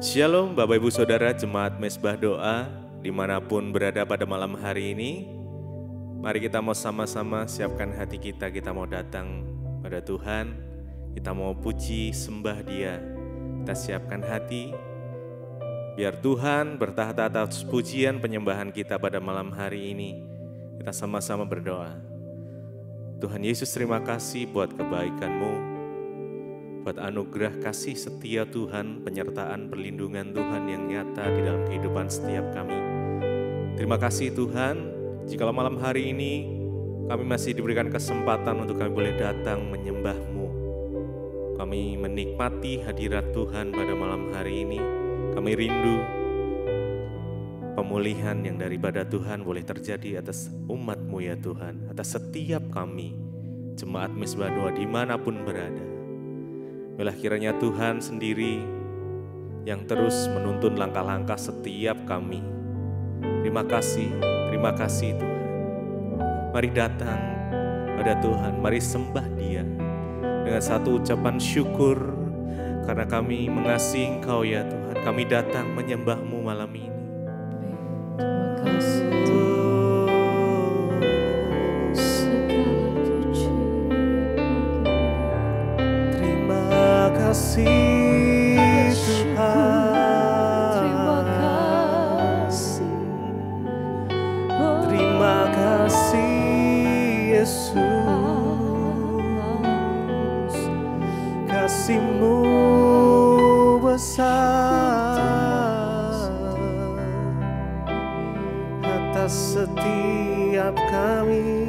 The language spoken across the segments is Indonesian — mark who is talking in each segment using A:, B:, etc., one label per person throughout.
A: Shalom Bapak Ibu Saudara Jemaat Mezbah Doa dimanapun berada pada malam hari ini. Mari kita mau sama-sama siapkan hati kita mau datang pada Tuhan. Kita mau puji sembah Dia. Kita siapkan hati biar Tuhan bertahta atas pujian penyembahan kita pada malam hari ini. Kita sama-sama berdoa. Tuhan Yesus, terima kasih buat kebaikan-Mu, buat anugerah kasih setia Tuhan, penyertaan perlindungan Tuhan yang nyata di dalam kehidupan setiap kami. Terima kasih Tuhan, jikalau malam hari ini kami masih diberikan kesempatan untuk kami boleh datang menyembah-Mu. Kami menikmati hadirat Tuhan pada malam hari ini. Kami rindu pemulihan yang daripada Tuhan boleh terjadi atas umat-Mu ya Tuhan, atas setiap kami, Jemaat Mezbah Doa dimanapun berada. Biarlah kiranya Tuhan sendiri yang terus menuntun langkah-langkah setiap kami. Terima kasih Tuhan. Mari datang pada Tuhan, mari sembah Dia dengan satu ucapan syukur karena kami mengasihi Engkau ya Tuhan. Kami datang menyembah-Mu malam ini.
B: Terima kasih
A: kasih Tuhan, terima kasih Yesus, kasih-Mu besar atas setiap kami.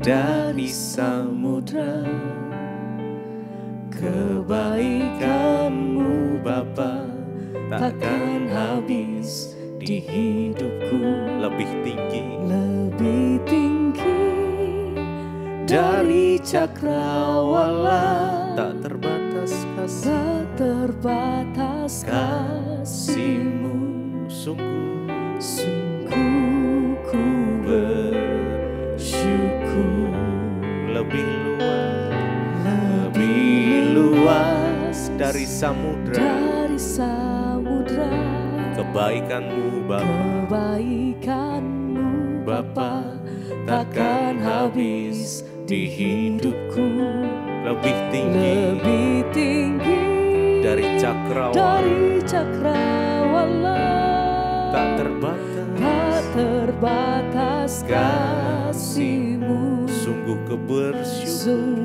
A: Dari samudra, kebaikan-Mu Bapa takkan habis di hidupku. Lebih tinggi dari cakrawala, tak terbatas kasih-Mu. Sungguh ku bersyukur. Lebih luas dari samudra, kebaikan-Mu Bapa takkan habis di hidupku. Lebih tinggi dari cakrawala, tak terbatas kasih-Mu. Sungguh ku bersyukur.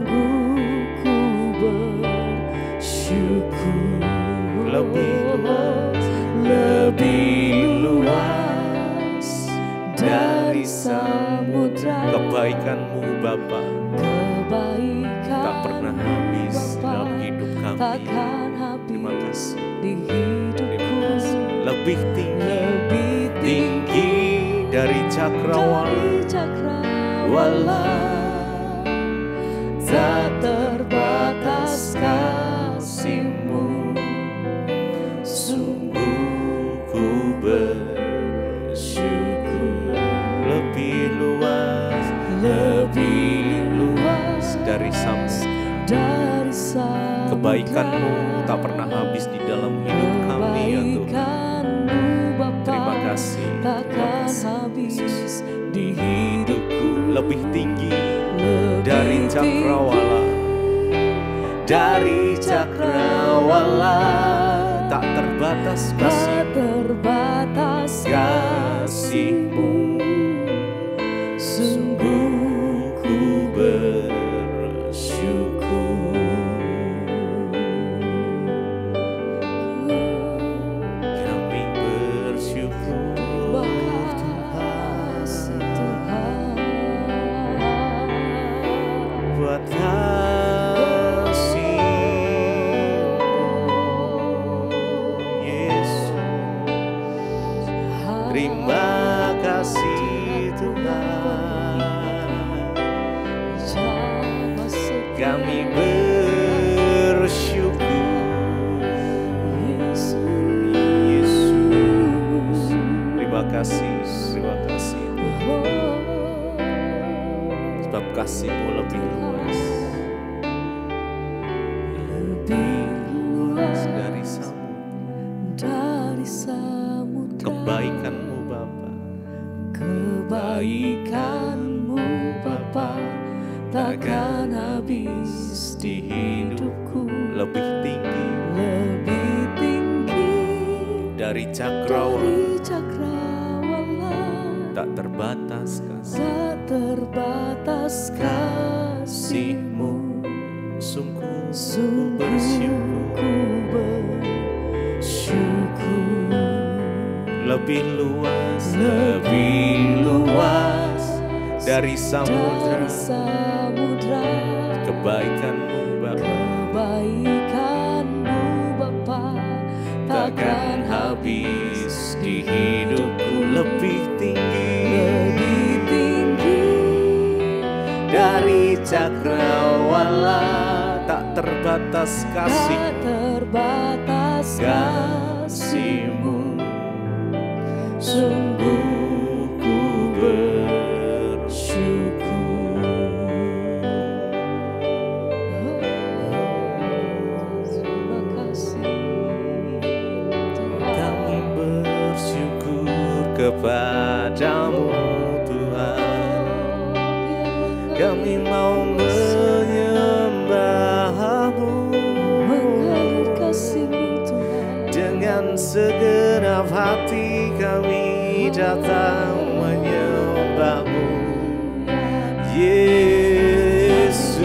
A: Lebih luas dari samudra, kebaikan-Mu Bapa tak pernah habis dalam hidup kami. Terima kasih. Lebih tinggi dari cakrawala, tak terbatas kasih-Mu. Sungguh ku bersyukur. Lebih luas dari samudra, kebaikan-Mu tak pernah habis di dalam hidup kami ya Tuhan. Terima kasih di hidupku. Lebih tinggi dari cakrawala, tak terbatas kasih-Mu. Sungguh ku bersyukur. Kami bersyukur Tuhan. kasih-Mu lebih luas.
B: lebih luas
A: Dari samudra,
B: dari samudra.
A: kebaikan-Mu Bapa,
B: Kebaikan-Mu Bapa takkan habis di hidupku.
A: lebih tinggi
B: Lebih tinggi
A: dari cakrawala,
B: dari cakrawala,
A: tak terbatas kasih.
B: tak terbatas kasih-Mu.
A: Sungguh
B: Sungguh
A: bersyukur,
B: ku bersyukur.
A: lebih luas,
B: Lebih luas
A: dari samudra,
B: dari samudra.
A: kebaikan-Mu Bapa
B: Kebaikan-Mu Bapa
A: takkan habis di hidupku. Lebih tinggi
B: lebih tinggi
A: dari cakrawala, tak terbatas kasih.
B: tak terbatas kasih-Mu. Sungguh ku bersyukur. Terima kasih
A: Kami
B: Tuhan.
A: bersyukur kepadamu Tuhan. Kami mau menyembah-Mu
B: Mengalir kasih-Mu Tuhan.
A: dengan segenap hati. Kami datang menyembah-Mu Yesus.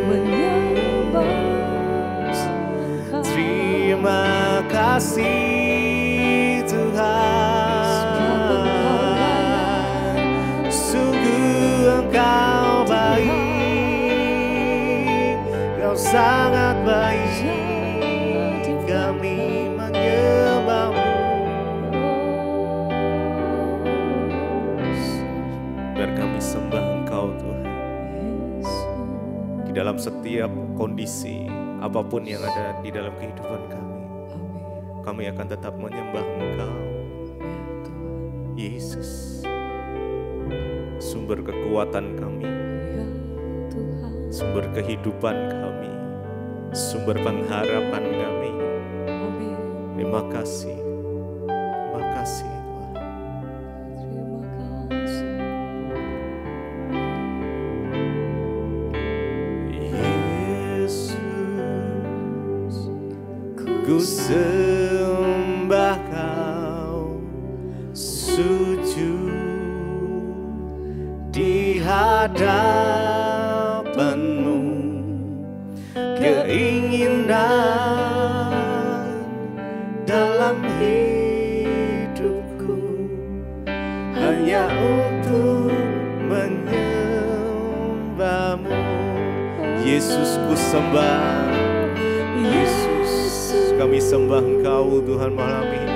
B: Menyembah
A: Terima kasih Tuhan, sungguh Engkau baik, Kau sangat baik. Kami menyembah-Mu. Biar kami sembah Engkau Tuhan di dalam setiap kondisi apapun yang ada di dalam kehidupan kami. Kami akan tetap menyembah Engkau Yesus, sumber kekuatan kami, sumber kehidupan kami, sumber pengharapan kami. Terima kasih Tuhan.
B: Terima kasih.
A: Yesus, ku sembah Kau, sujud di hadapan-Mu. Keinginan dalam hidupku hanya untuk menyembah-Mu. Yesus, ku sembah. Yesus, kami sembah Engkau Tuhan malam ini.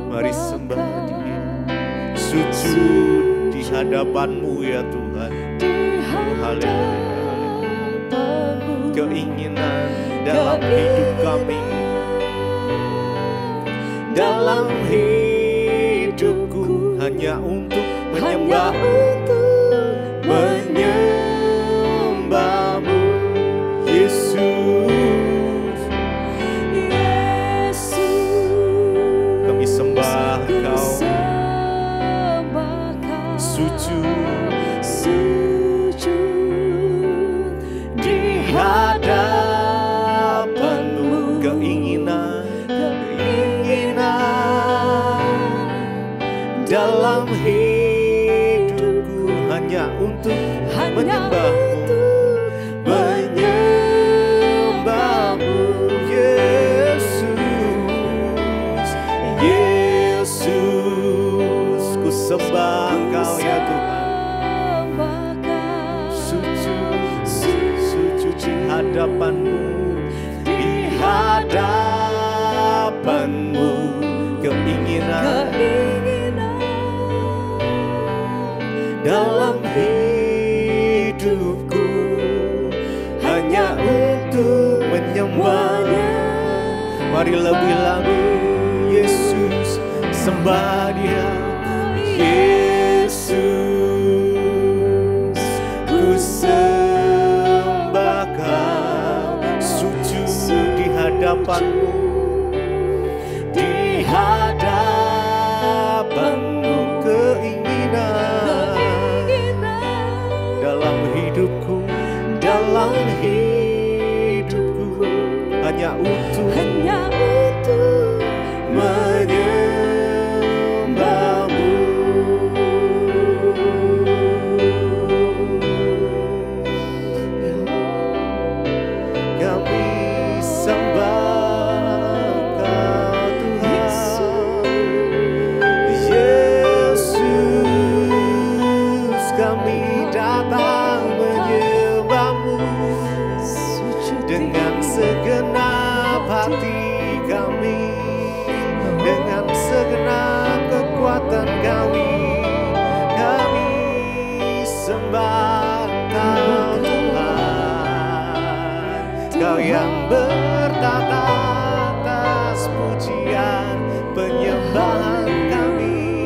A: Mari sembah Dia, sujud di hadapan-Mu ya Tuhan. Haleluya. Keinginan dalam hidup kami, dalam hidupku hanya untuk menyembah-Mu, menyembah-Mu Yesus. Kami sembah Engkau, sujud di hadapan-Mu. Keinginan dalam hidupku hanya untuk menyembah-Mu, menyembah-Mu Yesus. Yesus, ku sembah Engkau ya Tuhan. Sujud di hadapan-Mu, di hadapan-Mu. Keinginan dalam hidupku hanya untuk menyembah-Nya. Mari lebih lagi Yesus, sembah Dia. Yesus, ku sembah Kau, sujud di hadapan-Mu, di hadapan-Mu keinginan dalam hidupku hanya untuk menyembah-Mu. Kami sembah Kau Tuhan, Yesus, kami datang menyembah-Mu dengan segenap hati kami, dengan segenap kekuatan kami sembah Kau Tuhan. Kau yang bertata atas pujian penyembahan kami,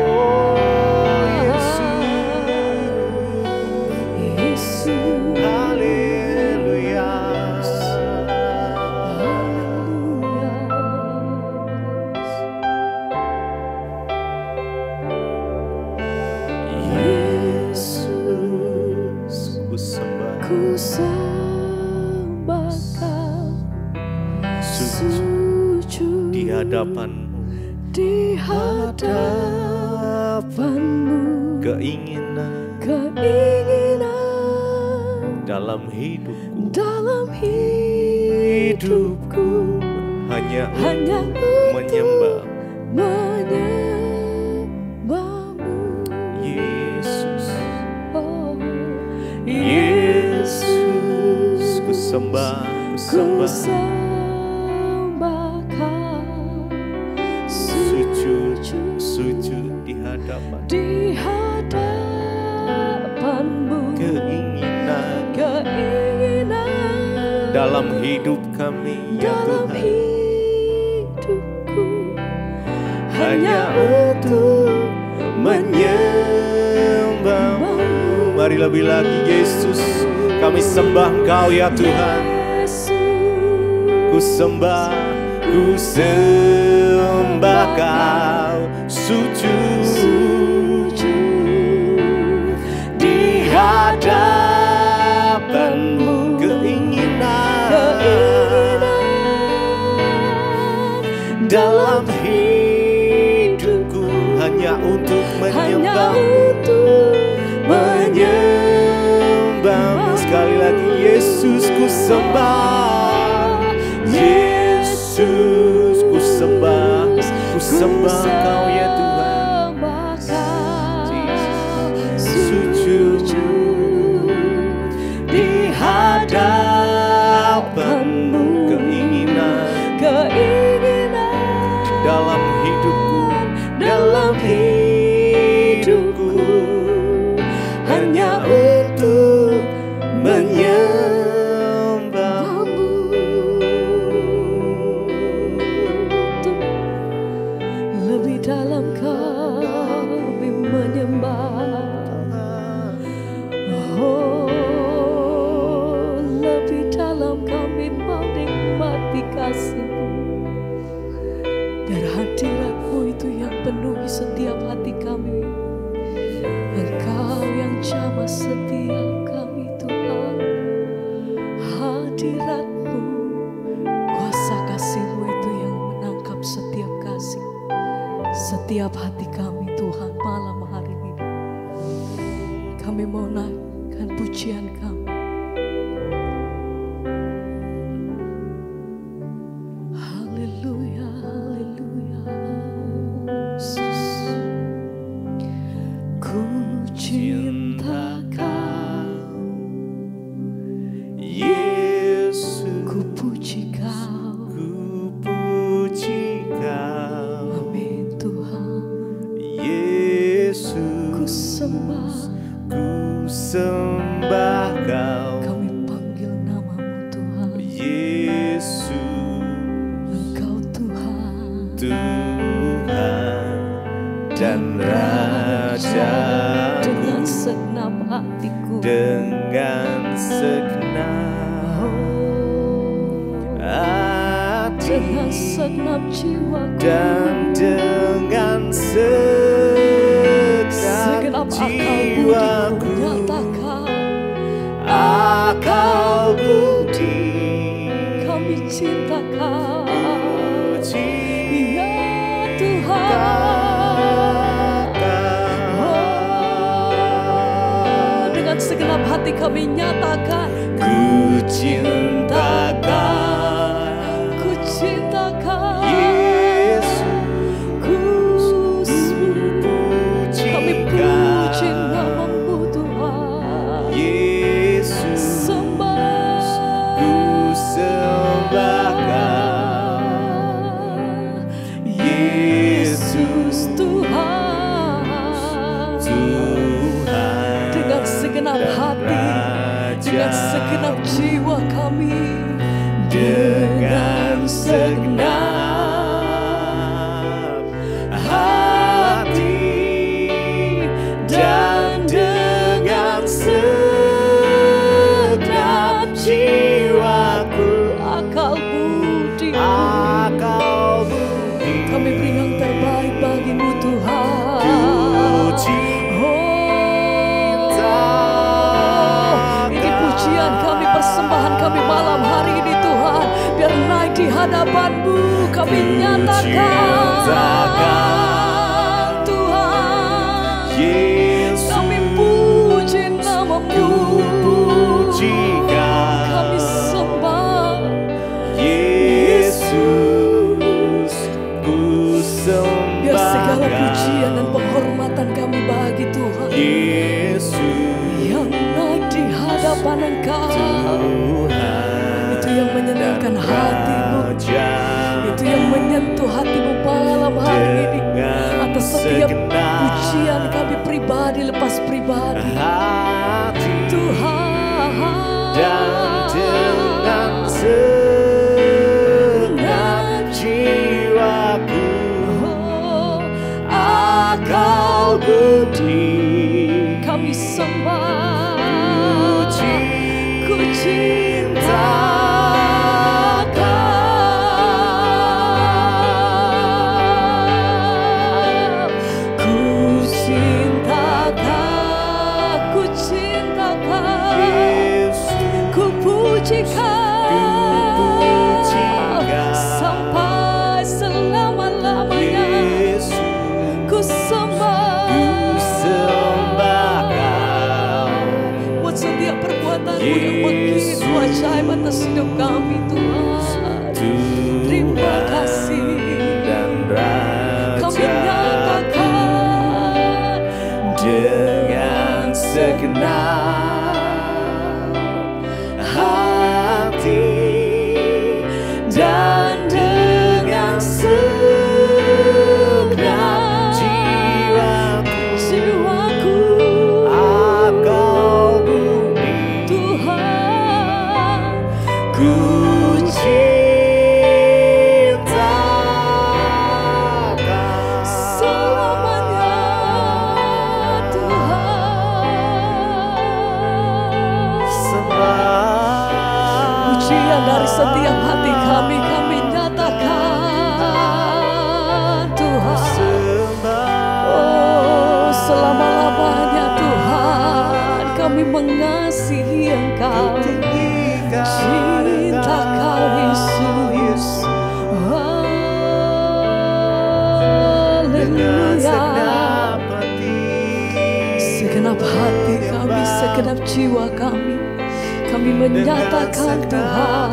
A: oh Yesus, haleluya. Yesus, ku sembah Kau, sujud di hadapan-Mu, keinginan dalam hidupku hanya menyembah Yesus. Yesus, ku sembah Kau, sujud di hadapan-Mu, keinginan dalam hidup kami, ya Tuhan, hanya untuk menyembah-Mu. Mari lebih lagi, Yesus, kami sembah Engkau, ya Tuhan. Ku sembah Kau, sujud di hadapan-Mu, keinginan dalam hidupku hanya untuk menyembah-Mu. Sekali lagi, Yesus, ku sembah. Yesus, ku sembah Kau, ya Tuhan. Sujud di hadapan-Mu, keinginan dalam hidupku hanya untuk menyembah-Mu.
B: Lebih dalam kami menyembah, oh, lebih dalam kami mau nikmati kasih-Mu. Dan hadirat-Mu itu yang penuhi setiap hati kami. Engkau yang jamah setiap kami, Tuhan. Hadirat-Mu, kuasa kasih-Mu itu yang menangkap setiap kasih, setiap hati kami, Tuhan. Malam hari ini kami mau naikkan pujian kami. Haleluya, haleluya. Yesus, ku cinta Kau,
A: Yesus,
B: ku puji Kau. Amin, Tuhan.
A: Yesus,
B: Ku sembah,
A: Kau,
B: kami panggil nama-Mu, Tuhan.
A: Yesus,
B: Engkau Tuhan,
A: Tuhan dan Raja.
B: dengan segenap hatiku,
A: dengan segenap hati,
B: dengan segenap jiwaku,
A: dan dengan segenap jiwaku,
B: menyatakan
A: akal budi
B: kami cintakan.
A: puji
B: Ya Tuhan, dengan segenap hati kami nyatakan,
A: ku cintakan
B: ku cintakan
A: Yesus,
B: kami puji namamu Tuhan.
A: Yesus,
B: Sembah,
A: ku sembahkan
B: Yesus Tuhan,
A: Tuhan
B: dengan segenap
A: dan
B: hati, dengan
A: Raja,
B: segenap jiwa kami,
A: dengan segenap hati, dan dengan segenap jiwaku,
B: akal budi,
A: akal budi,
B: kami beri yang terbaik bagimu Tuhan. Ini pujian kami, persembahan kami malam hari ini Tuhan, biar naik di hadapan-Mu, kami nyatakan Tuhan,
A: Yesus,
B: kami puji namamu,
A: pujikan
B: kami sembah
A: Yesus, ku
B: biar segala
A: sembahkan
B: pujian dan penghormatan kami bagi Tuhan
A: Yesus,
B: yang naik di hadapan Engkau.
A: Tuhan
B: Itu yang menyenangkan
A: dan
B: hatimu,
A: Raja,
B: itu yang menyentuh hatimu malam hari ini.
A: dengan
B: Atas setiap
A: segenap
B: pujian kami pribadi lepas pribadi
A: hati,
B: Tuhan,
A: dan dengan segenap jiwaku,
B: Oh,
A: akal budi,
B: kami sembah,
A: puji,
B: ku cintakan, ku cintakan, ku pujikan, sampai selama-lamanya. Ku sembah buat setiap perbuatan-Mu yang begitu ajaib atas hidup kami Tuhan. Terima kasih.
A: dan
B: Kami
A: Raja,
B: nyatakan
A: dengan segenap hati, dan dengan segenap
B: jiwaku,
A: akal budi,
B: Tuhan,
A: ku cintakan
B: selamanya Tuhan.
A: sembah.
B: Pujian dari setiap hati kami nyatakan Tuhan. Oh, selama-lamanya Tuhan kami mengasihi Engkau. Cinta Kau Yesus. Haleluya. Segenap hati kami, segenap jiwa kami, kami menyatakan Tuhan,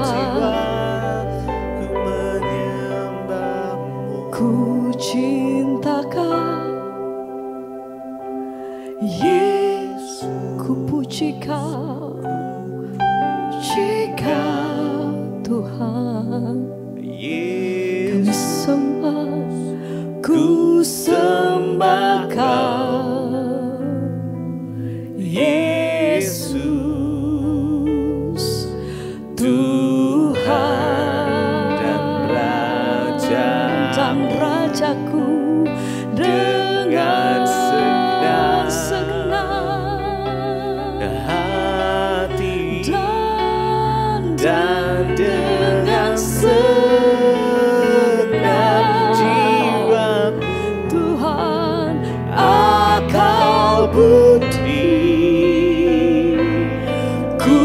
B: ku cintakan Yesus, ku puji Kau, Tuhan. Kami sembah, ku sembah Kau, Yesus, Tuhan dan Rajaku, dengan segenap
A: hati
B: dan
A: dengan segenap jiwa
B: Tuhan
A: akal budi ku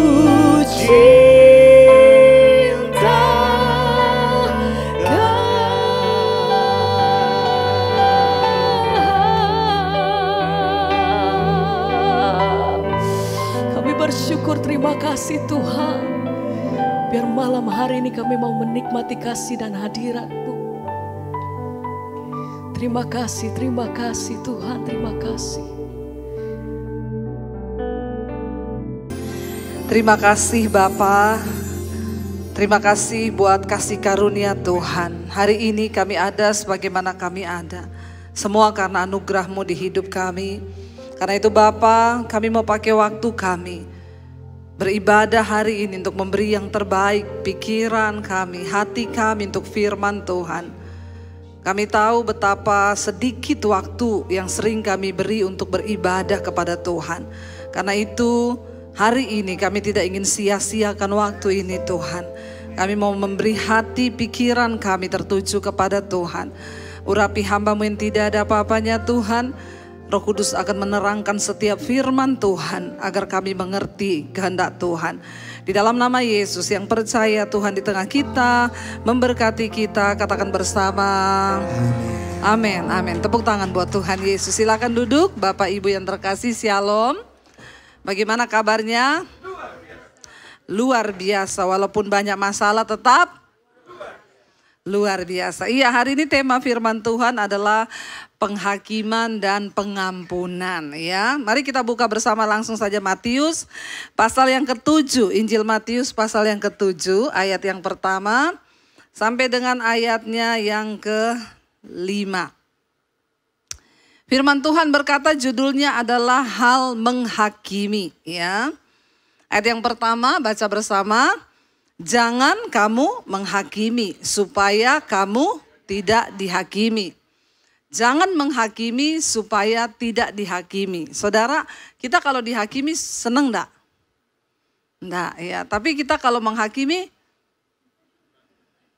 B: bersyukur, terima kasih Tuhan. Biar malam hari ini kami mau menikmati kasih dan hadirat-Mu. Terima kasih Tuhan, terima kasih.
C: Terima kasih Bapa. Terima kasih buat kasih karunia Tuhan. Hari ini kami ada sebagaimana kami ada. Semua karena anugerah-Mu di hidup kami. Karena itu Bapa, kami mau pakai waktu kami beribadah hari ini untuk memberi yang terbaik, pikiran kami, hati kami untuk firman Tuhan. Kami tahu betapa sedikit waktu yang sering kami beri untuk beribadah kepada Tuhan. Karena itu hari ini kami tidak ingin sia-siakan waktu ini Tuhan. Kami mau memberi hati, pikiran kami tertuju kepada Tuhan. Urapi hamba-Mu yang tidak ada apa-apanya Tuhan. Roh Kudus akan menerangkan setiap firman Tuhan agar kami mengerti kehendak Tuhan. Di dalam nama Yesus yang percaya Tuhan di tengah kita, memberkati kita, katakan bersama. Amin, amin. Tepuk tangan buat Tuhan Yesus. Silakan duduk, Bapak Ibu yang terkasih, Shalom. Bagaimana kabarnya? Luar biasa, walaupun banyak masalah tetap luar biasa. Iya, hari ini tema firman Tuhan adalah penghakiman dan pengampunan ya. Mari kita buka bersama langsung saja Matius pasal yang ke-7. Injil Matius pasal yang ke-7 ayat yang pertama sampai dengan ayatnya yang ke-5. Firman Tuhan berkata, judulnya adalah hal menghakimi ya. Ayat yang pertama baca bersama. Jangan kamu menghakimi supaya kamu tidak dihakimi. Jangan menghakimi supaya tidak dihakimi. Saudara, kita kalau dihakimi senang enggak? Enggak ya, tapi kita kalau menghakimi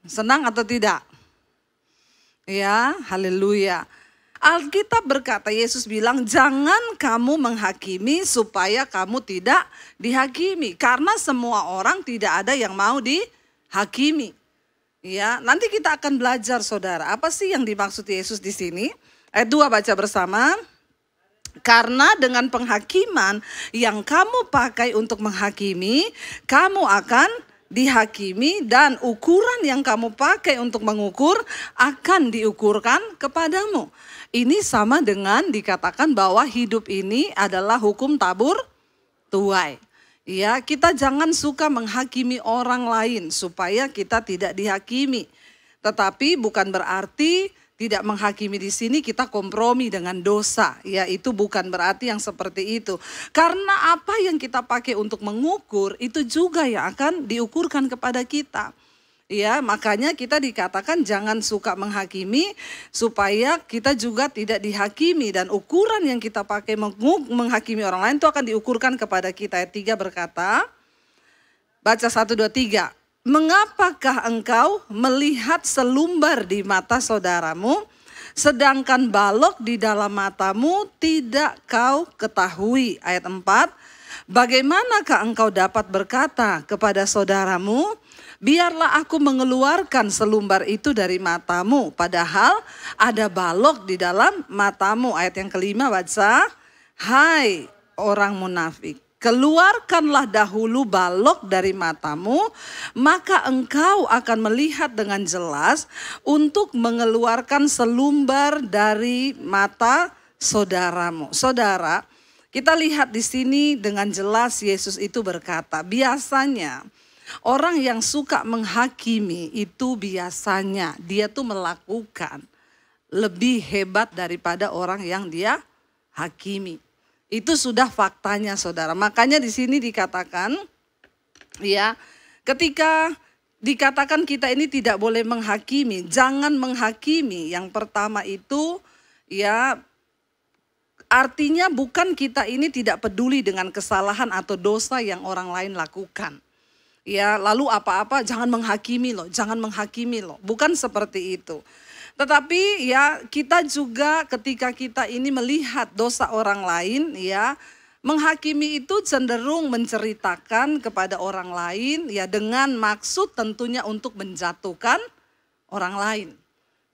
C: senang atau tidak? Ya, haleluya. Alkitab berkata, Yesus bilang jangan kamu menghakimi supaya kamu tidak dihakimi. Karena semua orang tidak ada yang mau dihakimi. Ya, nanti kita akan belajar saudara, apa sih yang dimaksud Yesus di sini? Ayat 2 baca bersama. Karena dengan penghakiman yang kamu pakai untuk menghakimi, kamu akan dihakimi dan ukuran yang kamu pakai untuk mengukur akan diukurkan kepadamu. Ini sama dengan dikatakan bahwa hidup ini adalah hukum tabur tuai. Ya, kita jangan suka menghakimi orang lain supaya kita tidak dihakimi. Tetapi bukan berarti tidak menghakimi di sini kita kompromi dengan dosa. Ya, itu bukan berarti yang seperti itu. Karena apa yang kita pakai untuk mengukur itu juga yang akan diukurkan kepada kita. Ya, makanya kita dikatakan jangan suka menghakimi supaya kita juga tidak dihakimi. Dan ukuran yang kita pakai menghakimi orang lain itu akan diukurkan kepada kita. Ayat 3 berkata, baca 1, 2, 3. Mengapakah engkau melihat selumbar di mata saudaramu, sedangkan balok di dalam matamu tidak kau ketahui? Ayat 4. Bagaimanakah engkau dapat berkata kepada saudaramu, biarlah aku mengeluarkan selumbar itu dari matamu, padahal ada balok di dalam matamu. Ayat yang kelima baca, hai orang munafik, keluarkanlah dahulu balok dari matamu, maka engkau akan melihat dengan jelas untuk mengeluarkan selumbar dari mata saudaramu. Saudara, kita lihat di sini dengan jelas Yesus itu berkata, biasanya orang yang suka menghakimi itu biasanya dia tuh melakukan lebih hebat daripada orang yang dia hakimi. Itu sudah faktanya saudara. Makanya di sini dikatakan ya, ketika dikatakan kita ini tidak boleh menghakimi, jangan menghakimi. Yang pertama itu ya, Artinya bukan kita ini tidak peduli dengan kesalahan atau dosa yang orang lain lakukan. Ya, lalu apa-apa jangan menghakimi loh, jangan menghakimi loh. Bukan seperti itu. Tetapi ya kita juga ketika kita ini melihat dosa orang lain ya, menghakimi itu cenderung menceritakan kepada orang lain ya dengan maksud tentunya untuk menjatuhkan orang lain.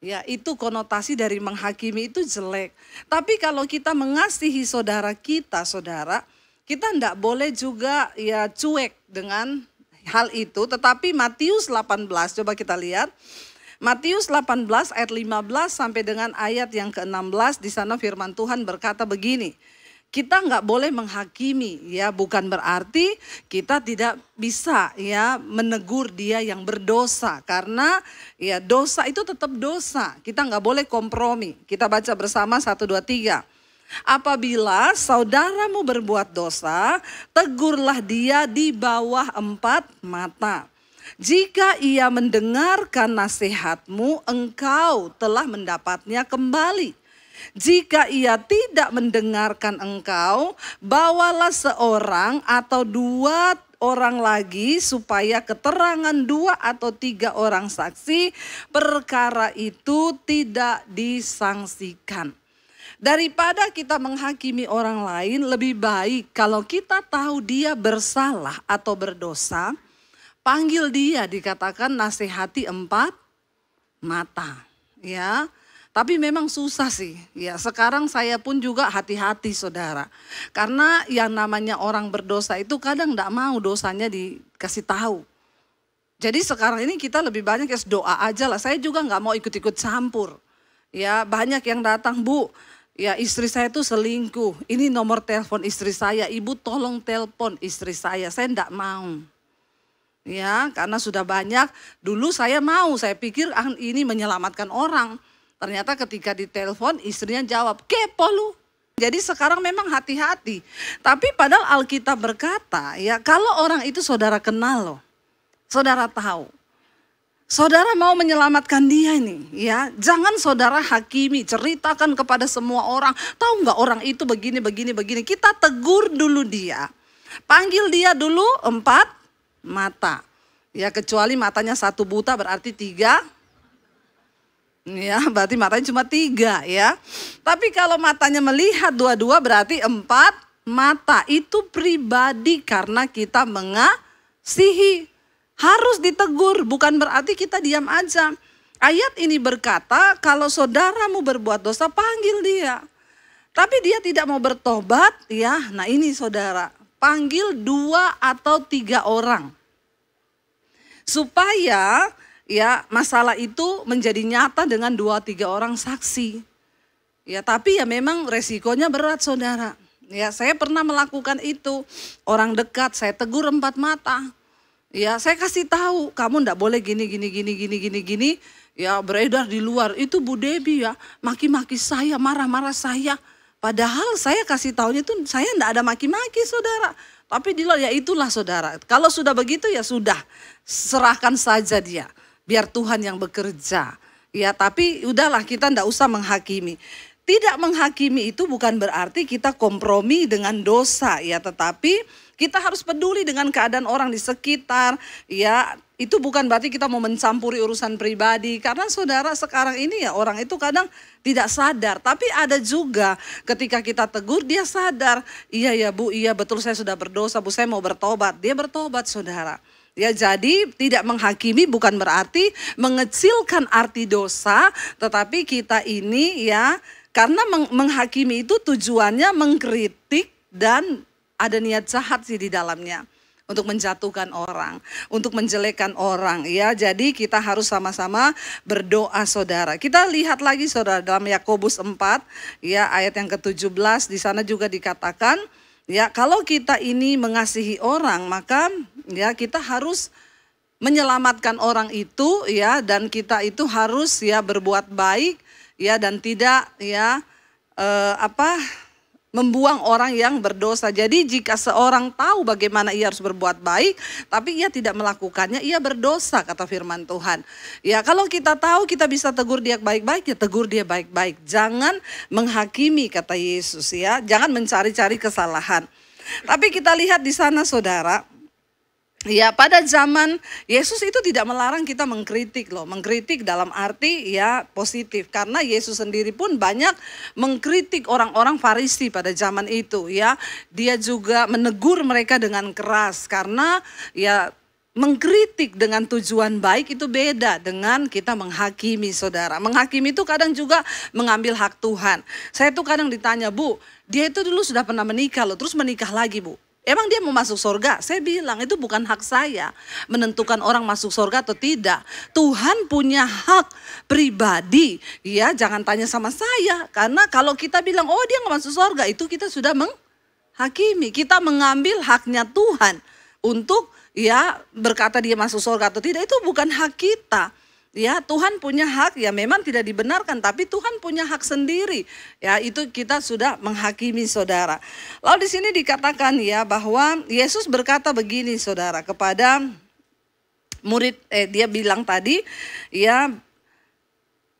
C: Ya, itu konotasi dari menghakimi itu jelek. Tapi kalau kita mengasihi saudara kita, saudara, kita tidak boleh juga ya cuek dengan hal itu. Tetapi Matius 18, coba kita lihat. Matius 18 ayat 15 sampai dengan ayat yang ke-16, di sana firman Tuhan berkata begini. Kita nggak boleh menghakimi, ya bukan berarti kita tidak bisa ya menegur dia yang berdosa, karena ya dosa itu tetap dosa. Kita nggak boleh kompromi. Kita baca bersama 1, 2, 3. Apabila saudaramu berbuat dosa, tegurlah dia di bawah 4 mata. Jika ia mendengarkan nasihatmu, engkau telah mendapatnya kembali. Jika ia tidak mendengarkan engkau, bawalah seorang atau 2 orang lagi supaya keterangan 2 atau 3 orang saksi perkara itu tidak disangsikan. Daripada kita menghakimi orang lain, lebih baik kalau kita tahu dia bersalah atau berdosa, panggil dia, dikatakan nasihati 4 mata. Ya. Tapi memang susah sih, ya sekarang saya pun juga hati-hati saudara. Karena yang namanya orang berdosa itu kadang tidak mau dosanya dikasih tahu. Jadi sekarang ini kita lebih banyak ya doa aja lah, saya juga nggak mau ikut-ikut campur. Ya banyak yang datang, Bu, ya istri saya itu selingkuh, ini nomor telepon istri saya, Ibu tolong telepon istri saya tidak mau. Ya karena sudah banyak, dulu saya mau, saya pikir ini menyelamatkan orang. Ternyata ketika ditelepon istrinya jawab, kepo lu. Jadi sekarang memang hati-hati. Tapi padahal Alkitab berkata, ya kalau orang itu saudara kenal loh. Saudara tahu. Saudara mau menyelamatkan dia nih, ya. Jangan saudara hakimi, ceritakan kepada semua orang. Tahu nggak orang itu begini. Kita tegur dulu dia. Panggil dia dulu 4 mata. Ya kecuali matanya 1 buta berarti 3. Ya, berarti matanya cuma 3 ya. Tapi kalau matanya melihat 2 berarti 4 mata. Itu pribadi karena kita mengasihi. Harus ditegur, bukan berarti kita diam aja. Ayat ini berkata kalau saudaramu berbuat dosa panggil dia. Tapi dia tidak mau bertobat ya. Nah ini saudara, panggil 2 atau 3 orang. Supaya ya masalah itu menjadi nyata dengan 2-3 orang saksi. Ya tapi ya memang resikonya berat saudara. Ya saya pernah melakukan itu. Orang dekat saya tegur 4 mata. Ya saya kasih tahu kamu ndak boleh gini. Ya beredar di luar itu Bu Debbie ya maki-maki saya, marah-marah saya. Padahal saya kasih tahunya itu saya ndak ada maki-maki saudara. Tapi di luar ya itulah saudara. Kalau sudah begitu ya sudah serahkan saja dia. Biar Tuhan yang bekerja. Ya tapi udahlah kita ndak usah menghakimi. Tidak menghakimi itu bukan berarti kita kompromi dengan dosa ya. Tetapi kita harus peduli dengan keadaan orang di sekitar. Ya itu bukan berarti kita mau mencampuri urusan pribadi. Karena saudara sekarang ini ya orang itu kadang tidak sadar. Tapi ada juga ketika kita tegur dia sadar. Iya ya Bu, iya betul saya sudah berdosa Bu, saya mau bertobat. Dia bertobat saudara. Ya jadi tidak menghakimi bukan berarti mengecilkan arti dosa, tetapi kita ini ya karena menghakimi itu tujuannya mengkritik dan ada niat jahat sih di dalamnya untuk menjatuhkan orang, untuk menjelekkan orang ya. Jadi kita harus sama-sama berdoa saudara. Kita lihat lagi saudara dalam Yakobus 4 ya ayat yang ke-17 di sana juga dikatakan ya kalau kita ini mengasihi orang maka ya kita harus menyelamatkan orang itu ya dan kita itu harus ya berbuat baik ya dan tidak ya membuang orang yang berdosa. Jadi jika seorang tahu bagaimana ia harus berbuat baik, tapi ia tidak melakukannya, ia berdosa, kata firman Tuhan. Ya, kalau kita tahu kita bisa tegur dia baik-baik, ya tegur dia baik-baik. Jangan menghakimi, kata Yesus ya. Jangan mencari-cari kesalahan. Tapi kita lihat di sana saudara, ya pada zaman Yesus itu tidak melarang kita mengkritik loh. Mengkritik dalam arti ya positif. Karena Yesus sendiri pun banyak mengkritik orang-orang Farisi pada zaman itu ya. Dia juga menegur mereka dengan keras. Karena ya mengkritik dengan tujuan baik itu beda dengan kita menghakimi saudara. Menghakimi itu kadang juga mengambil hak Tuhan. Saya tuh kadang ditanya, Bu, dia itu dulu sudah pernah menikah loh, terus menikah lagi Bu. Emang dia mau masuk surga? Saya bilang itu bukan hak saya menentukan orang masuk surga atau tidak. Tuhan punya hak pribadi. Ya, jangan tanya sama saya. Karena kalau kita bilang, oh dia nggak masuk surga, itu kita sudah menghakimi. Kita mengambil haknya Tuhan untuk ya berkata dia masuk surga atau tidak. Itu bukan hak kita. Ya, Tuhan punya hak, ya memang tidak dibenarkan, tapi Tuhan punya hak sendiri. Ya, itu kita sudah menghakimi saudara. Lalu di sini dikatakan ya bahwa Yesus berkata begini saudara kepada murid, dia bilang tadi ya,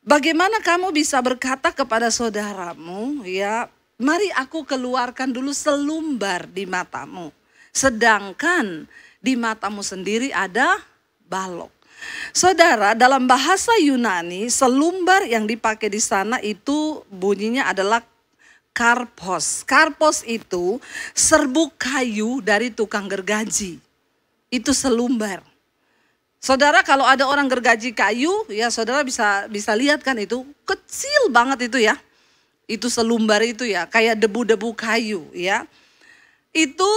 C: bagaimana kamu bisa berkata kepada saudaramu ya, mari aku keluarkan dulu selumbar di matamu, sedangkan di matamu sendiri ada balok. Saudara, dalam bahasa Yunani, selumbar yang dipakai di sana itu bunyinya adalah karpos. Karpos itu serbuk kayu dari tukang gergaji. Itu selumbar. Saudara, kalau ada orang gergaji kayu, ya saudara bisa lihat kan itu kecil banget itu ya. Itu selumbar itu ya, kayak debu-debu kayu ya. Itu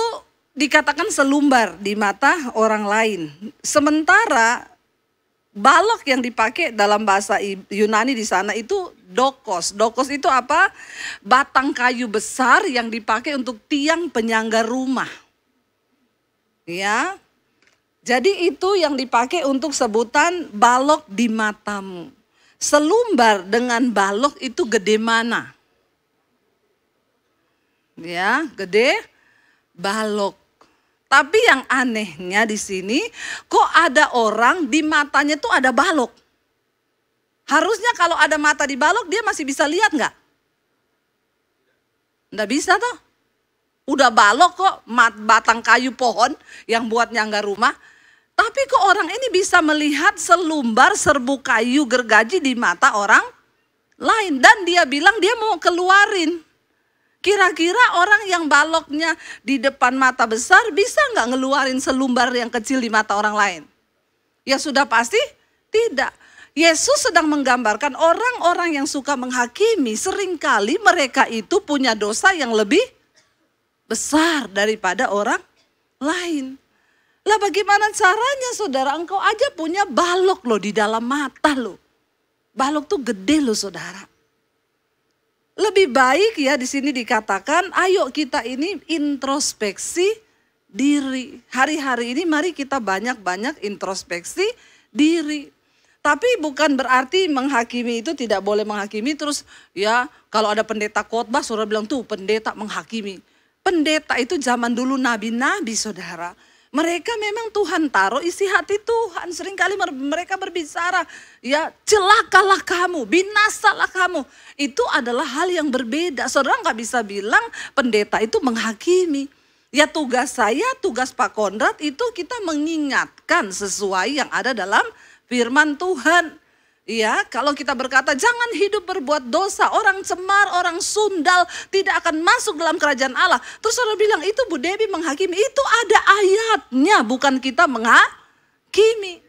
C: dikatakan selumbar di mata orang lain. Sementara balok yang dipakai dalam bahasa Yunani di sana itu dokos. Dokos itu apa? Batang kayu besar yang dipakai untuk tiang penyangga rumah. Ya. Jadi itu yang dipakai untuk sebutan balok di matamu. Selumbar dengan balok itu gede mana? Ya, gede balok. Tapi yang anehnya di sini, kok ada orang di matanya tuh ada balok. Harusnya kalau ada mata di balok, dia masih bisa lihat nggak? Nggak bisa toh. Udah balok kok, batang kayu pohon yang buat nyangga rumah. Tapi kok orang ini bisa melihat selumbar serbuk kayu gergaji di mata orang lain. Dan dia bilang dia mau keluarin. Kira-kira orang yang baloknya di depan mata besar bisa nggak ngeluarin selumbar yang kecil di mata orang lain? Ya sudah pasti tidak. Yesus sedang menggambarkan orang-orang yang suka menghakimi, seringkali mereka itu punya dosa yang lebih besar daripada orang lain. Lah bagaimana caranya saudara? Engkau aja punya balok loh di dalam mata loh. Balok tuh gede loh saudara. Lebih baik ya di sini dikatakan, ayo kita ini introspeksi diri. Hari-hari ini mari kita banyak-banyak introspeksi diri. Tapi bukan berarti menghakimi itu tidak boleh menghakimi terus ya kalau ada pendeta khotbah saudara bilang tuh pendeta menghakimi. Pendeta itu zaman dulu nabi-nabi saudara. Mereka memang Tuhan taruh isi hati Tuhan. Seringkali mereka berbicara, ya celakalah kamu, binasalah kamu. Itu adalah hal yang berbeda. Saudara nggak bisa bilang pendeta itu menghakimi. Ya tugas saya, tugas Pak Konrad itu kita mengingatkan sesuai yang ada dalam firman Tuhan. Ya, kalau kita berkata jangan hidup berbuat dosa, orang cemar, orang sundal tidak akan masuk dalam kerajaan Allah. Terus saudara bilang itu Bu Debbie menghakimi, itu ada ayatnya, bukan kita menghakimi.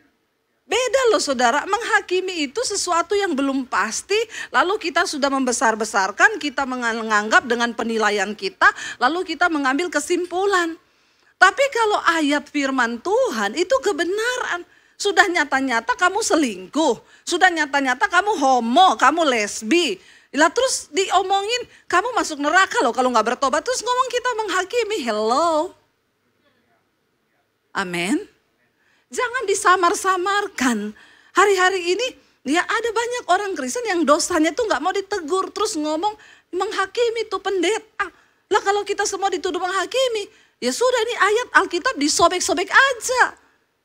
C: Beda loh saudara, menghakimi itu sesuatu yang belum pasti, lalu kita sudah membesar-besarkan, kita menganggap dengan penilaian kita, lalu kita mengambil kesimpulan. Tapi kalau ayat firman Tuhan itu kebenaran. Sudah nyata-nyata kamu selingkuh, sudah nyata-nyata kamu homo, kamu lesbi. Lah terus diomongin kamu masuk neraka loh kalau nggak bertobat. Terus ngomong kita menghakimi, hello. Amin. Jangan disamar-samarkan. Hari-hari ini ya ada banyak orang Kristen yang dosanya tuh nggak mau ditegur. Terus ngomong menghakimi tuh pendeta. Lah kalau kita semua dituduh menghakimi, ya sudah, ini ayat Alkitab disobek-sobek aja.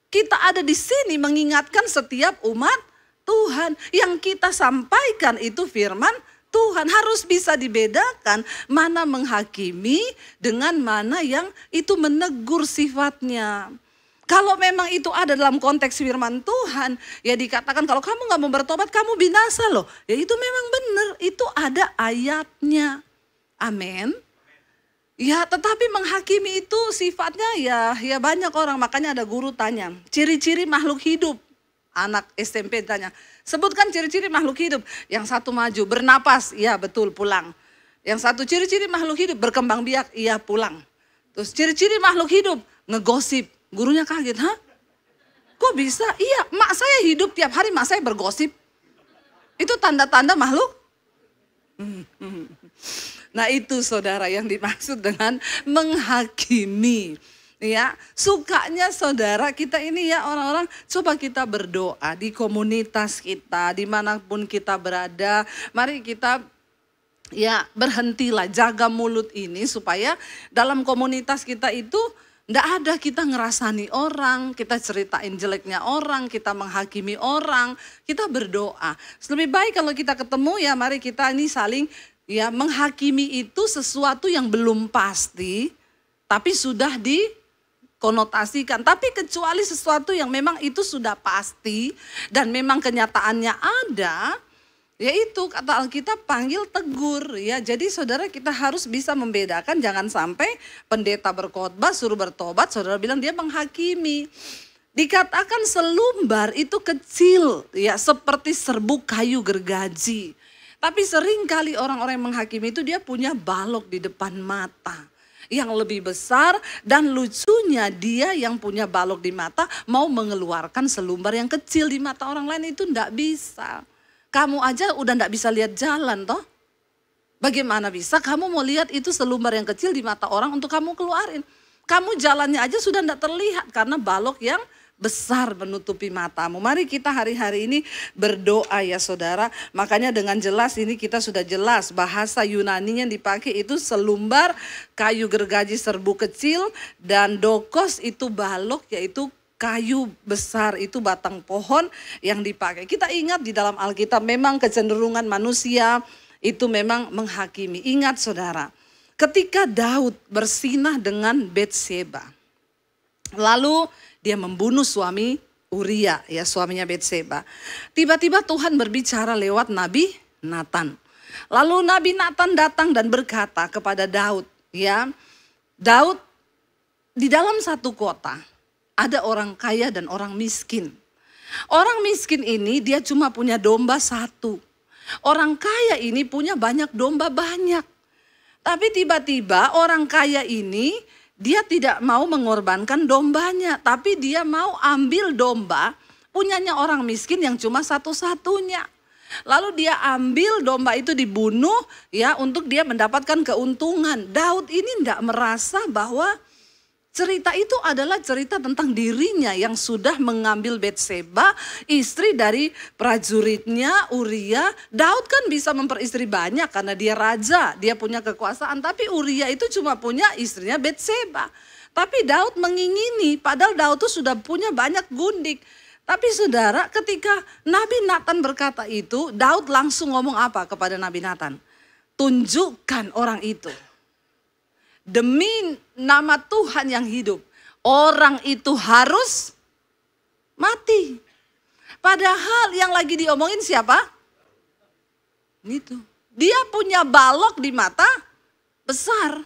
C: Kita ada di sini mengingatkan setiap umat Tuhan. Yang kita sampaikan itu firman Tuhan. Harus bisa dibedakan mana menghakimi dengan mana yang itu menegur sifatnya. Kalau memang itu ada dalam konteks firman Tuhan, ya dikatakan kalau kamu gak mau bertobat, kamu binasa loh. Ya itu memang benar, itu ada ayatnya. Amin. Ya tetapi menghakimi itu sifatnya ya banyak orang. Makanya ada guru tanya, ciri-ciri makhluk hidup. Anak SMP tanya, sebutkan ciri-ciri makhluk hidup. Yang satu maju, bernapas, iya betul, pulang. Yang satu ciri-ciri makhluk hidup, berkembang biak, iya pulang. Terus ciri-ciri makhluk hidup, ngegosip. Gurunya kaget, hah? Kok bisa? Iya, mak saya hidup tiap hari, mak saya bergosip. Itu tanda-tanda makhluk. Nah itu saudara yang dimaksud dengan menghakimi. Ya, sukanya saudara kita ini ya orang-orang, coba kita berdoa di komunitas kita, dimanapun kita berada. Mari kita ya berhentilah jaga mulut ini supaya dalam komunitas kita itu enggak ada kita ngerasani orang, kita ceritain jeleknya orang, kita menghakimi orang, kita berdoa. Lebih baik kalau kita ketemu ya mari kita ini saling ya menghakimi itu sesuatu yang belum pasti, tapi sudah dikonotasikan. Tapi kecuali sesuatu yang memang itu sudah pasti dan memang kenyataannya ada, yaitu kata Alkitab panggil tegur ya. Jadi saudara kita harus bisa membedakan, jangan sampai pendeta berkhotbah suruh bertobat, saudara bilang dia menghakimi. Dikatakan selumbar itu kecil ya seperti serbuk kayu gergaji. Tapi sering kali orang-orang yang menghakimi itu dia punya balok di depan mata yang lebih besar, dan lucunya dia yang punya balok di mata mau mengeluarkan selumbar yang kecil di mata orang lain itu enggak bisa. Kamu aja udah enggak bisa lihat jalan toh. Bagaimana bisa kamu mau lihat itu selumbar yang kecil di mata orang untuk kamu keluarin. Kamu jalannya aja sudah enggak terlihat karena balok yang besar menutupi matamu. Mari kita hari-hari ini berdoa ya saudara. Makanya dengan jelas ini kita sudah jelas bahasa Yunani yang dipakai itu selumbar kayu gergaji serbu kecil, dan dokos itu balok yaitu kayu besar, itu batang pohon yang dipakai. Kita ingat di dalam Alkitab memang kecenderungan manusia itu memang menghakimi. Ingat saudara, ketika Daud bersinah dengan Betseba, lalu dia membunuh suami Uria, ya suaminya Betseba. Tiba-tiba Tuhan berbicara lewat Nabi Natan. Lalu Nabi Natan datang dan berkata kepada Daud, ya, Daud, di dalam satu kota ada orang kaya dan orang miskin. Orang miskin ini dia cuma punya domba satu. Orang kaya ini punya banyak domba banyak. Tapi tiba-tiba orang kaya ini dia tidak mau mengorbankan dombanya, tapi dia mau ambil domba punyanya orang miskin yang cuma satu-satunya. Lalu dia ambil domba itu dibunuh ya untuk dia mendapatkan keuntungan. Daud ini tidak merasa bahwa cerita itu adalah cerita tentang dirinya yang sudah mengambil Betseba, istri dari prajuritnya Uria. Daud kan bisa memperistri banyak karena dia raja, dia punya kekuasaan. Tapi Uria itu cuma punya istrinya Betseba. Tapi Daud mengingini, padahal Daud itu sudah punya banyak gundik. Tapi saudara, ketika Nabi Natan berkata itu, Daud langsung ngomong apa kepada Nabi Natan? Tunjukkan orang itu. Demi nama Tuhan yang hidup, orang itu harus mati. Padahal yang lagi diomongin siapa? Itu. Dia punya balok di mata besar.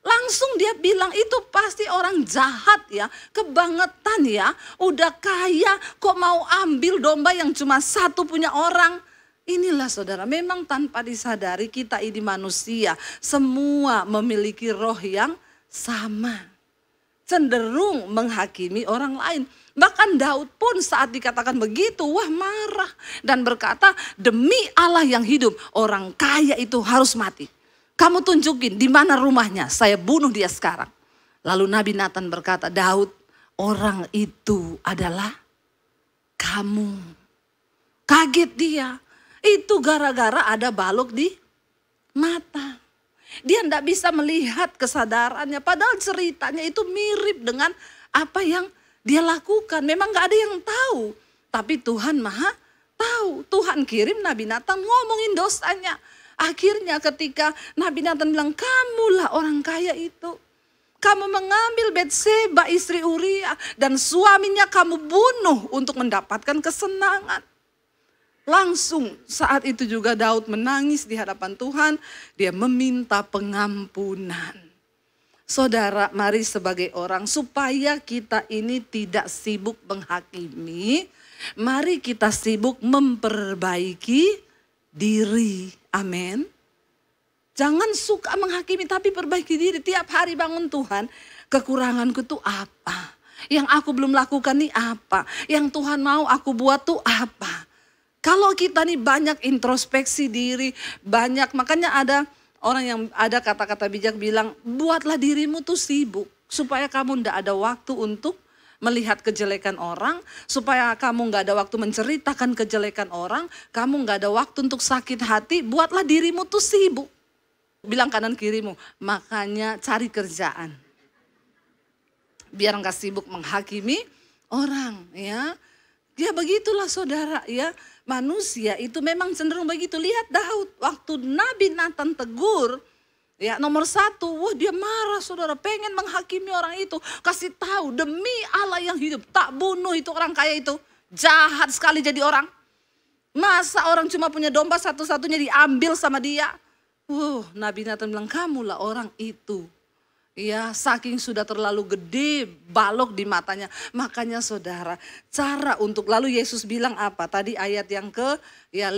C: Langsung dia bilang itu pasti orang jahat ya, kebangetan ya. Udah kaya kok mau ambil domba yang cuma satu punya orang. Inilah saudara, memang tanpa disadari kita ini manusia, semua memiliki roh yang sama. Cenderung menghakimi orang lain. Bahkan Daud pun saat dikatakan begitu, wah marah. Dan berkata, demi Allah yang hidup, orang kaya itu harus mati. Kamu tunjukin di mana rumahnya, saya bunuh dia sekarang. Lalu Nabi Natan berkata, Daud, orang itu adalah kamu. Kaget dia. Itu gara-gara ada balok di mata. Dia tidak bisa melihat kesadarannya. Padahal ceritanya itu mirip dengan apa yang dia lakukan. Memang gak ada yang tahu. Tapi Tuhan Maha tahu. Tuhan kirim Nabi Nathan ngomongin dosanya. Akhirnya ketika Nabi Nathan bilang, kamulah orang kaya itu. Kamu mengambil Betseba istri Uria dan suaminya kamu bunuh untuk mendapatkan kesenangan. Langsung saat itu juga Daud menangis di hadapan Tuhan. Dia meminta pengampunan. Saudara, mari sebagai orang supaya kita ini tidak sibuk menghakimi. Mari kita sibuk memperbaiki diri. Amin. Jangan suka menghakimi tapi perbaiki diri. Tiap hari bangun Tuhan, kekuranganku tuh apa? Yang aku belum lakukan nih apa? Yang Tuhan mau aku buat tuh apa? Kalau kita nih banyak introspeksi diri, banyak, makanya ada orang yang ada kata-kata bijak bilang, buatlah dirimu tuh sibuk. Supaya kamu ndak ada waktu untuk melihat kejelekan orang, supaya kamu nggak ada waktu menceritakan kejelekan orang, kamu nggak ada waktu untuk sakit hati, buatlah dirimu tuh sibuk. Bilang kanan kirimu, makanya cari kerjaan. Biar nggak sibuk menghakimi orang, ya. Ya begitulah saudara, ya. Manusia itu memang cenderung begitu. Lihat Daud, waktu Nabi Nathan tegur, ya nomor 1, wah dia marah saudara, pengen menghakimi orang itu. Kasih tahu demi Allah yang hidup, tak bunuh itu orang kaya itu. Jahat sekali jadi orang. Masa orang cuma punya domba satu-satunya diambil sama dia. Nabi Nathan bilang, kamulah orang itu. Ya, saking sudah terlalu gede balok di matanya. Makanya saudara, cara untuk, lalu Yesus bilang apa? Tadi ayat yang ke 5.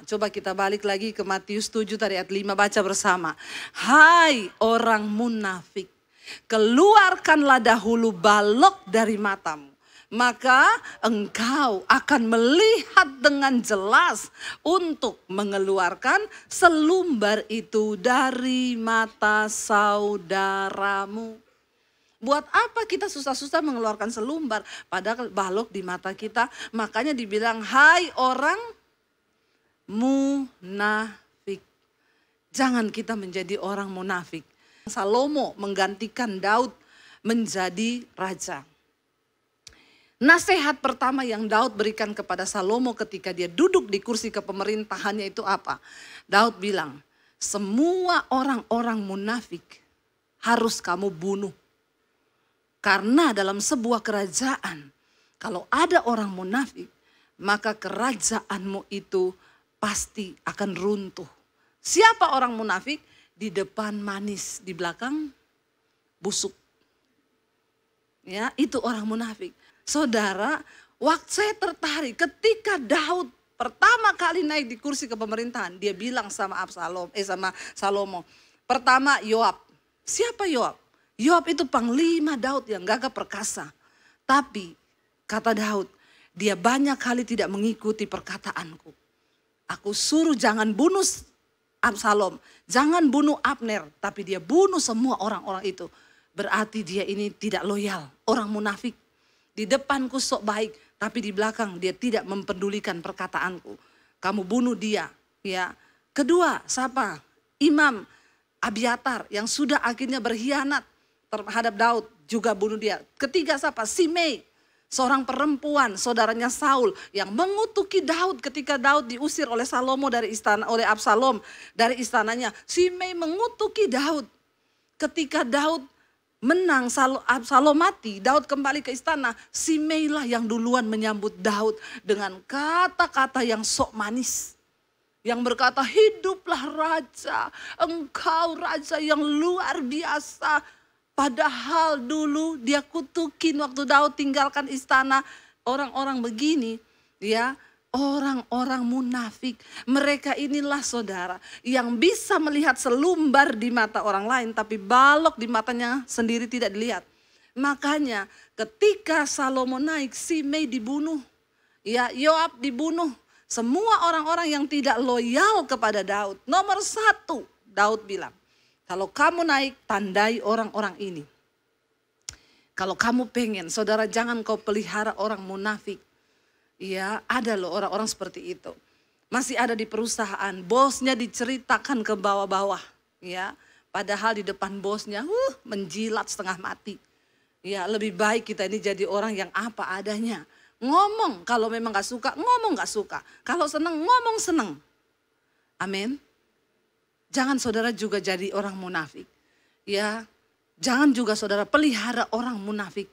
C: Coba kita balik lagi ke Matius 7 tadi ayat 5, baca bersama. Hai orang munafik, keluarkanlah dahulu balok dari matamu. Maka engkau akan melihat dengan jelas untuk mengeluarkan selumbar itu dari mata saudaramu. Buat apa kita susah-susah mengeluarkan selumbar padahal balok di mata kita? Makanya dibilang, hai orang munafik. Jangan kita menjadi orang munafik. Salomo menggantikan Daud menjadi raja. Nasihat pertama yang Daud berikan kepada Salomo ketika dia duduk di kursi kepemerintahannya itu apa? Daud bilang, semua orang-orang munafik harus kamu bunuh. Karena dalam sebuah kerajaan, kalau ada orang munafik, maka kerajaanmu itu pasti akan runtuh. Siapa orang munafik? Di depan manis, di belakang busuk. Ya, itu orang munafik. Saudara, waktu saya tertarik ketika Daud pertama kali naik di kursi kepemerintahan, dia bilang sama Salomo. Pertama Yoab. Siapa Yoab? Yoab itu panglima Daud yang gagah perkasa. Tapi kata Daud, dia banyak kali tidak mengikuti perkataanku. Aku suruh jangan bunuh Absalom, jangan bunuh Abner, tapi dia bunuh semua orang-orang itu. Berarti dia ini tidak loyal, orang munafik. Di depanku sok baik, tapi di belakang dia tidak mempedulikan perkataanku. Kamu bunuh dia, ya. Kedua, siapa? Imam Abiatar yang sudah akhirnya berkhianat terhadap Daud, juga bunuh dia. Ketiga, siapa? Simei, seorang perempuan, saudaranya Saul yang mengutuki Daud ketika Daud diusir oleh Salomo dari istana, oleh Absalom dari istananya. Simei mengutuki Daud. Ketika Daud menang, Absalom mati, Daud kembali ke istana. Simei lah yang duluan menyambut Daud dengan kata-kata yang sok manis. Yang berkata, hiduplah raja, engkau raja yang luar biasa. Padahal dulu dia kutukin waktu Daud tinggalkan istana. Orang-orang begini, ya, orang-orang munafik. Mereka inilah saudara yang bisa melihat selumbar di mata orang lain, tapi balok di matanya sendiri tidak dilihat. Makanya ketika Salomo naik, Simei dibunuh, ya, Yoab dibunuh. Semua orang-orang yang tidak loyal kepada Daud. Nomor 1, Daud bilang, kalau kamu naik, tandai orang-orang ini. Kalau kamu pengen, saudara, jangan kau pelihara orang munafik. Ya, ada loh orang-orang seperti itu. Masih ada di perusahaan, bosnya diceritakan ke bawah-bawah, ya. Padahal di depan bosnya menjilat setengah mati. Ya, lebih baik kita ini jadi orang yang apa adanya. Ngomong kalau memang gak suka, ngomong gak suka. Kalau seneng, ngomong seneng. Amin. Jangan saudara juga jadi orang munafik. Ya, jangan juga saudara pelihara orang munafik.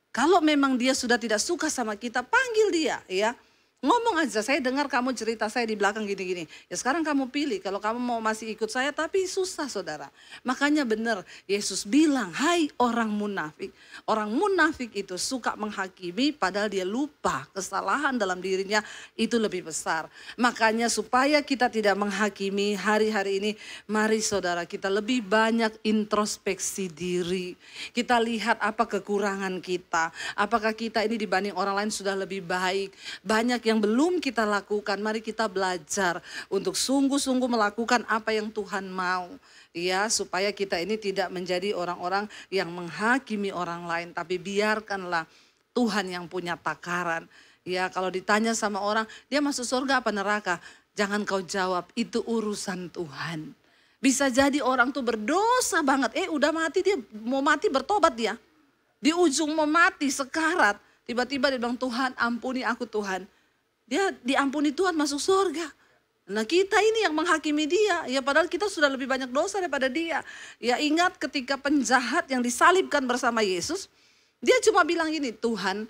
C: Kalau memang dia sudah tidak suka sama kita, panggil dia ya. Ngomong aja, saya dengar kamu cerita saya di belakang gini-gini. Ya sekarang kamu pilih, kalau kamu mau masih ikut saya tapi susah saudara. Makanya benar Yesus bilang, hai orang munafik. Orang munafik itu suka menghakimi padahal dia lupa kesalahan dalam dirinya itu lebih besar. Makanya supaya kita tidak menghakimi hari-hari ini, mari saudara kita lebih banyak introspeksi diri. Kita lihat apa kekurangan kita. Apakah kita ini dibanding orang lain sudah lebih baik. Banyak yang belum kita lakukan, mari kita belajar untuk sungguh-sungguh melakukan apa yang Tuhan mau. Ya, supaya kita ini tidak menjadi orang-orang yang menghakimi orang lain, tapi biarkanlah Tuhan yang punya takaran. Ya, kalau ditanya sama orang, dia masuk surga apa neraka? Jangan kau jawab, itu urusan Tuhan. Bisa jadi orang tuh berdosa banget, udah mati, dia mau mati bertobat dia. Di ujung mau mati sekarat, tiba-tiba dia bilang, Tuhan ampuni aku Tuhan. Dia diampuni Tuhan masuk surga. Nah kita ini yang menghakimi dia. Ya padahal kita sudah lebih banyak dosa daripada dia. Ya ingat ketika penjahat yang disalibkan bersama Yesus. Dia cuma bilang gini, Tuhan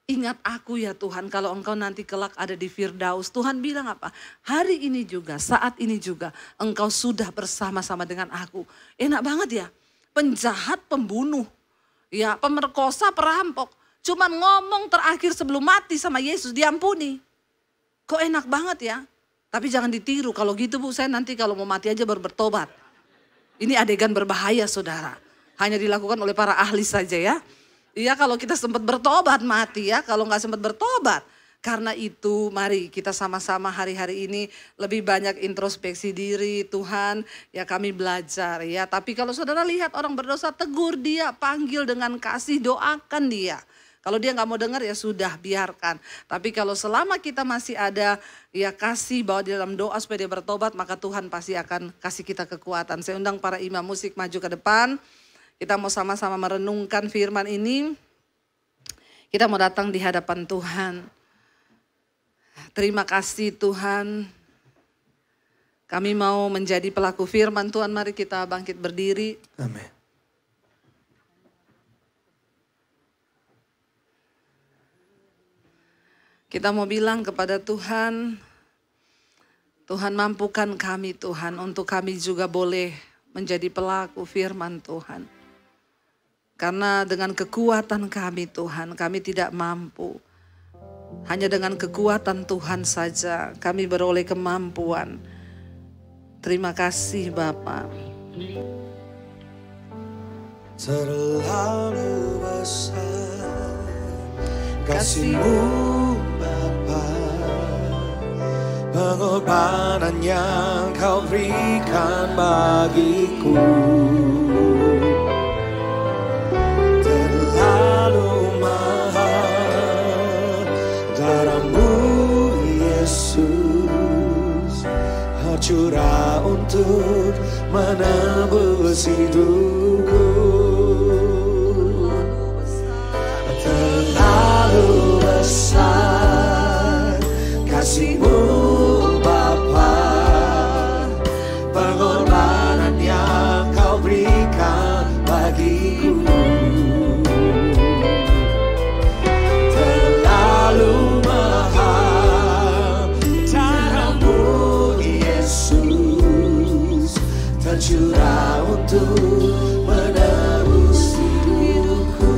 C: ingat aku ya Tuhan kalau engkau nanti kelak ada di Firdaus. Tuhan bilang apa? Hari ini juga, saat ini juga engkau sudah bersama-sama dengan aku. Enak banget ya. Penjahat, pembunuh, ya pemerkosa, perampok. Cuman ngomong terakhir sebelum mati sama Yesus diampuni. Kok enak banget ya. Tapi jangan ditiru. Kalau gitu Bu, saya nanti kalau mau mati aja baru bertobat. Ini adegan berbahaya saudara. Hanya dilakukan oleh para ahli saja ya. Iya kalau kita sempat bertobat mati ya. Kalau nggak sempat bertobat. Karena itu mari kita sama-sama hari-hari ini lebih banyak introspeksi diri. Tuhan ya kami belajar ya. Tapi kalau saudara lihat orang berdosa, tegur dia. Panggil dengan kasih, doakan dia. Kalau dia nggak mau dengar ya sudah biarkan. Tapi kalau selama kita masih ada ya kasih bahwa di dalam doa supaya dia bertobat, maka Tuhan pasti akan kasih kita kekuatan. Saya undang para imam musik maju ke depan. Kita mau sama-sama merenungkan firman ini. Kita mau datang di hadapan Tuhan. Terima kasih Tuhan. Kami mau menjadi pelaku firman Tuhan. Mari kita bangkit berdiri.
A: Amin.
C: Kita mau bilang kepada Tuhan, Tuhan mampukan kami Tuhan untuk kami juga boleh menjadi pelaku firman Tuhan. Karena dengan kekuatan kami Tuhan, kami tidak mampu. Hanya dengan kekuatan Tuhan saja kami beroleh kemampuan. Terima kasih Bapa.
D: Terlalu besar kasih-Mu Bapa, pengorbanan yang Kau berikan bagiku terlalu mahal. Darah-Mu Yesus curah untuk menebus hidupku. Terlalu besar kasih-Mu Bapa, pengorbanan yang Kau berikan bagiku terlalu mahal. Darah-Mu Yesus tercurah untuk menebus hidupku.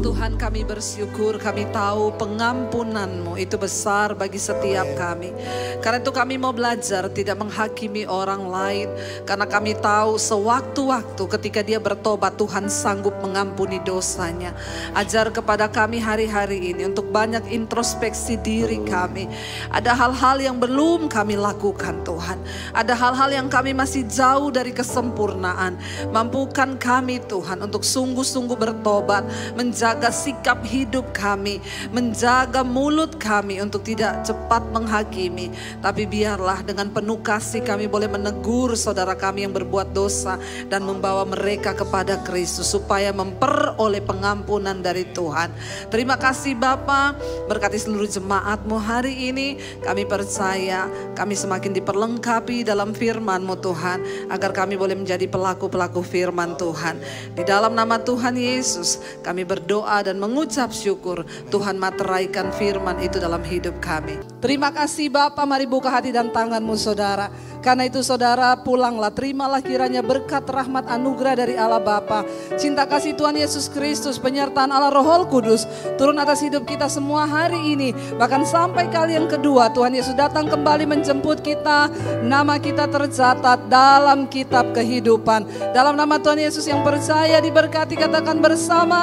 C: Tuhan kami bersyukur, kami tahu pengampunan-Mu itu besar bagi setiap kami. Karena itu kami mau belajar tidak menghakimi orang lain. Karena kami tahu sewaktu-waktu ketika dia bertobat Tuhan sanggup mengampuni dosanya. Ajar kepada kami hari-hari ini untuk banyak introspeksi diri kami. Ada hal-hal yang belum kami lakukan Tuhan. Ada hal-hal yang kami masih jauh dari kesempurnaan. Mampukan kami Tuhan untuk sungguh-sungguh bertobat. Menjaga sikap sikap hidup kami, menjaga mulut kami untuk tidak cepat menghakimi. Tapi biarlah dengan penuh kasih kami boleh menegur saudara kami yang berbuat dosa dan membawa mereka kepada Kristus supaya memperoleh pengampunan dari Tuhan. Terima kasih Bapa, berkati seluruh jemaat-Mu hari ini. Kami percaya kami semakin diperlengkapi dalam firman-Mu Tuhan, agar kami boleh menjadi pelaku-pelaku firman Tuhan. Di dalam nama Tuhan Yesus kami berdoa dan mengucap syukur. Tuhan materaikan firman itu dalam hidup kami. Terima kasih Bapa, mari buka hati dan tanganmu saudara. Karena itu saudara pulanglah, terimalah kiranya berkat rahmat anugerah dari Allah Bapa, cinta kasih Tuhan Yesus Kristus, penyertaan Allah Roh Kudus turun atas hidup kita semua hari ini. Bahkan sampai kali yang kedua Tuhan Yesus datang kembali menjemput kita, nama kita tercatat dalam kitab kehidupan. Dalam nama Tuhan Yesus yang percaya diberkati, katakan bersama.